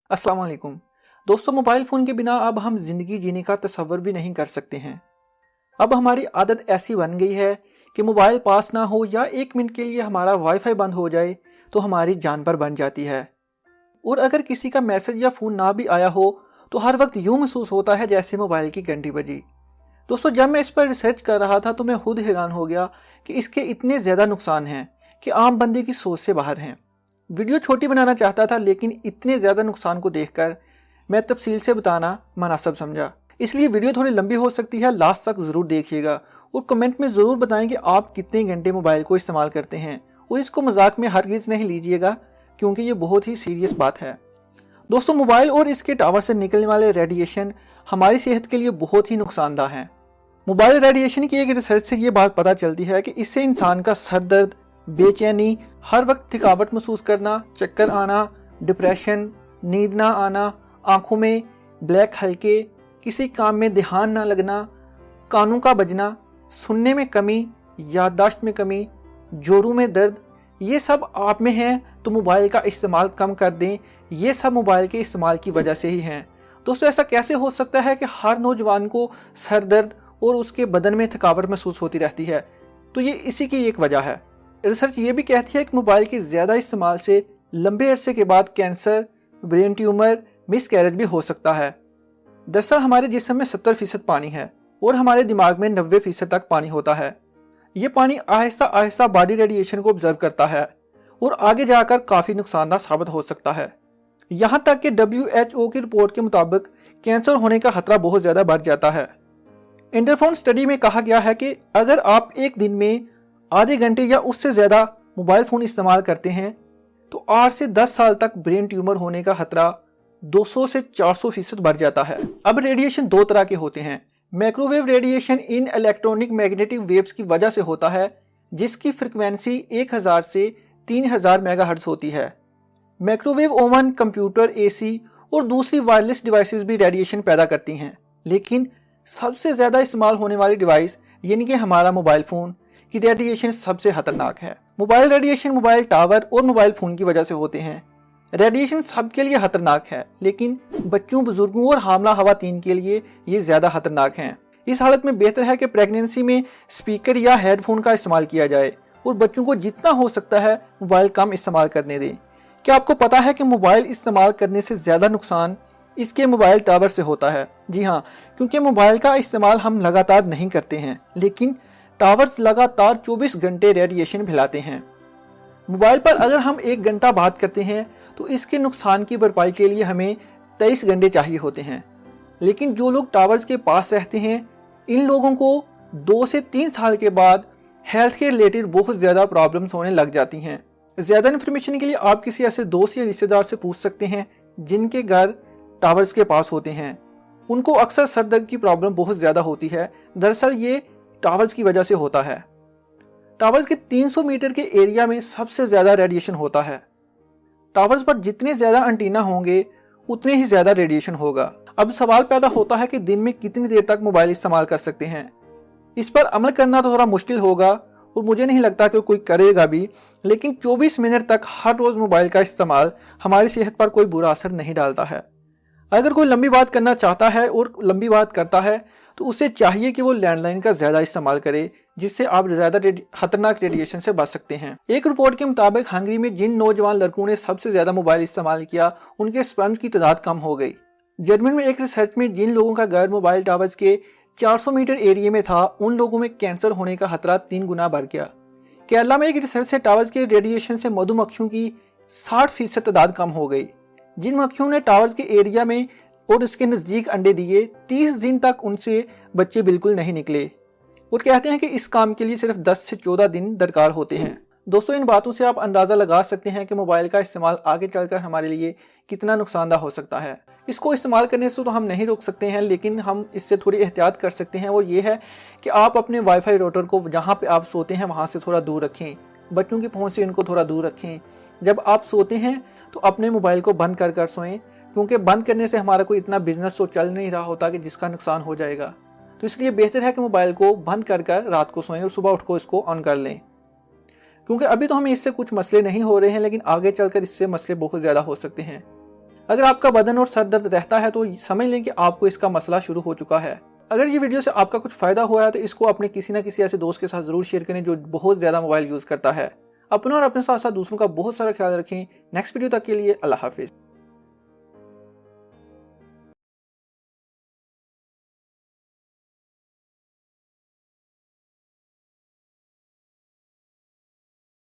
अस्सलाम वालेकुम दोस्तों, मोबाइल फ़ोन के बिना अब हम ज़िंदगी जीने का तसव्वुर भी नहीं कर सकते हैं। अब हमारी आदत ऐसी बन गई है कि मोबाइल पास ना हो या 1 मिनट के लिए हमारा वाईफाई बंद हो जाए तो हमारी जान पर बन जाती है। और अगर किसी का मैसेज या फ़ोन ना भी आया हो तो हर वक्त यूँ महसूस होता है जैसे मोबाइल की घंटी बजी। दोस्तों, जब मैं इस पर रिसर्च कर रहा था तो मैं खुद हैरान हो गया कि इसके इतने ज़्यादा नुकसान हैं कि आम बंदे की सोच से बाहर हैं। वीडियो छोटी बनाना चाहता था, लेकिन इतने ज़्यादा नुकसान को देखकर मैं तफसील से बताना मुनासिब समझा। इसलिए वीडियो थोड़ी लंबी हो सकती है, लास्ट तक ज़रूर देखिएगा और कमेंट में ज़रूर बताएं कि आप कितने घंटे मोबाइल को इस्तेमाल करते हैं। और इसको मजाक में हरगिज़ नहीं लीजिएगा, क्योंकि ये बहुत ही सीरियस बात है। दोस्तों, मोबाइल और इसके टावर से निकलने वाले रेडिएशन हमारी सेहत के लिए बहुत ही नुकसानदायक हैं। मोबाइल रेडिएशन की एक रिसर्च से ये बात पता चलती है कि इससे इंसान का सर दर्द, बेचैनी, हर वक्त थकावट महसूस करना, चक्कर आना, डिप्रेशन, नींद ना आना, आंखों में ब्लैक हल्के, किसी काम में ध्यान ना लगना, कानों का बजना, सुनने में कमी, याददाश्त में कमी, जोड़ों में दर्द, ये सब आप में हैं तो मोबाइल का इस्तेमाल कम कर दें। ये सब मोबाइल के इस्तेमाल की वजह से ही हैं। दोस्तों, ऐसा कैसे हो सकता है कि हर नौजवान को सर दर्द और उसके बदन में थकावट महसूस होती रहती है? तो ये इसी की एक वजह है। रिसर्च ये भी कहती है कि मोबाइल के ज़्यादा इस्तेमाल से लंबे अरसे के बाद कैंसर, ब्रेन ट्यूमर, मिसकैरेज भी हो सकता है। दरअसल हमारे जिस्म में 70% पानी है और हमारे दिमाग में 90% तक पानी होता है। ये पानी आहिस्ता आहिस्ता बॉडी रेडिएशन को ऑब्जर्व करता है और आगे जाकर काफ़ी नुकसानदायक साबित हो सकता है। यहाँ तक कि WHO की रिपोर्ट के मुताबिक कैंसर होने का खतरा बहुत ज़्यादा बढ़ जाता है। इंटरफोन स्टडी में कहा गया है कि अगर आप एक दिन में आधे घंटे या उससे ज़्यादा मोबाइल फ़ोन इस्तेमाल करते हैं तो 8 से 10 साल तक ब्रेन ट्यूमर होने का खतरा 200 से 400% बढ़ जाता है। अब रेडिएशन दो तरह के होते हैं। Microwave radiation in electronic magnetic waves की वजह से होता है, जिसकी फ्रिक्वेंसी 1000 से 3000 मेगाहर्ट्ज़ होती है। माइक्रोवेव ओवन, कंप्यूटर, AC और दूसरी वायरलेस डिवाइसेस भी रेडिएशन पैदा करती हैं, लेकिन सबसे ज़्यादा इस्तेमाल होने वाली डिवाइस यानी कि हमारा मोबाइल फ़ोन की रेडिएशन सबसे खतरनाक है। मोबाइल रेडिएशन मोबाइल टावर और मोबाइल फ़ोन की वजह से होते हैं। रेडिएशन सबके लिए खतरनाक है, लेकिन बच्चों, बुजुर्गों और हामला खवातीन के लिए ये ज़्यादा खतरनाक हैं। इस हालत में बेहतर है कि प्रेगनेंसी में स्पीकर या हेडफोन का इस्तेमाल किया जाए और बच्चों को जितना हो सकता है मोबाइल कम इस्तेमाल करने दें। क्या आपको पता है कि मोबाइल इस्तेमाल करने से ज़्यादा नुकसान इसके मोबाइल टावर से होता है? जी हाँ, क्योंकि मोबाइल का इस्तेमाल हम लगातार नहीं करते हैं, लेकिन टावर्स लगातार 24 घंटे रेडिएशन फैलाते हैं। मोबाइल पर अगर हम 1 घंटा बात करते हैं तो इसके नुकसान की भरपाई के लिए हमें 23 घंटे चाहिए होते हैं। लेकिन जो लोग टावर्स के पास रहते हैं, इन लोगों को 2 से 3 साल के बाद हेल्थ के रिलेटेड बहुत ज़्यादा प्रॉब्लम्स होने लग जाती हैं। ज़्यादा इन्फॉर्मेशन के लिए आप किसी ऐसे दोस्त या रिश्तेदार से पूछ सकते हैं जिनके घर टावर्स के पास होते हैं। उनको अक्सर सर दर्द की प्रॉब्लम बहुत ज़्यादा होती है। दरअसल ये टावर्स की वजह से होता है। टावर्स के 300 मीटर के एरिया में सबसे ज़्यादा रेडिएशन होता है। टावर्स पर जितने ज़्यादा एंटीना होंगे उतने ही ज़्यादा रेडिएशन होगा। अब सवाल पैदा होता है कि दिन में कितनी देर तक मोबाइल इस्तेमाल कर सकते हैं। इस पर अमल करना तो थोड़ा मुश्किल होगा और मुझे नहीं लगता कि कोई करेगा भी, लेकिन 24 मिनट तक हर रोज़ मोबाइल का इस्तेमाल हमारी सेहत पर कोई बुरा असर नहीं डालता है। अगर कोई लंबी बात करना चाहता है और लंबी बात करता है तो उसे चाहिए कि वो लैंडलाइन का ज़्यादा इस्तेमाल करे, जिससे आप ज़्यादा खतरनाक रेडिएशन से बच सकते हैं। एक रिपोर्ट के मुताबिक हंगरी में जिन नौजवान लड़कों ने सबसे ज़्यादा मोबाइल इस्तेमाल किया, उनके स्पर्म की तादाद कम हो गई। जर्मनी में एक रिसर्च में जिन लोगों का घर मोबाइल टावर्स के 400 मीटर एरिया में था, उन लोगों में कैंसर होने का खतरा 3 गुना बढ़ गया। केरला में एक रिसर्च से टावर्स के रेडिएशन से मधुमक्खियों की 60% तादाद कम हो गई। जिन मक्खियों ने टावर्स के एरिया में और उसके नज़दीक अंडे दिए, 30 दिन तक उनसे बच्चे बिल्कुल नहीं निकले और कहते हैं कि इस काम के लिए सिर्फ 10 से 14 दिन दरकार होते हैं। दोस्तों, इन बातों से आप अंदाज़ा लगा सकते हैं कि मोबाइल का इस्तेमाल आगे चलकर हमारे लिए कितना नुकसानदायक हो सकता है। इसको इस्तेमाल करने से तो हम नहीं रोक सकते हैं, लेकिन हम इससे थोड़ी एहतियात कर सकते हैं। और ये है कि आप अपने वाईफाई राउटर को जहाँ पर आप सोते हैं वहाँ से थोड़ा दूर रखें। बच्चों की पहुँच से इनको थोड़ा दूर रखें। जब आप सोते हैं तो अपने मोबाइल को बंद कर सोएं, क्योंकि बंद करने से हमारा कोई इतना बिजनेस तो चल नहीं रहा होता कि जिसका नुकसान हो जाएगा। तो इसलिए बेहतर है कि मोबाइल को बंद कर रात को सोएं और सुबह उठ को इसको ऑन कर लें, क्योंकि अभी तो हमें इससे कुछ मसले नहीं हो रहे हैं, लेकिन आगे चलकर इससे मसले बहुत ज़्यादा हो सकते हैं। अगर आपका बदन और सर दर्द रहता है तो समझ लें कि आपको इसका मसला शुरू हो चुका है। अगर ये वीडियो से आपका कुछ फायदा हुआ है तो इसको अपने किसी ना किसी ऐसे दोस्त के साथ जरूर शेयर करें जो बहुत ज्यादा मोबाइल यूज करता है। अपना और अपने साथ साथ दूसरों का बहुत सारा ख्याल रखें। नेक्स्ट वीडियो तक के लिए अल्लाह हाफिज।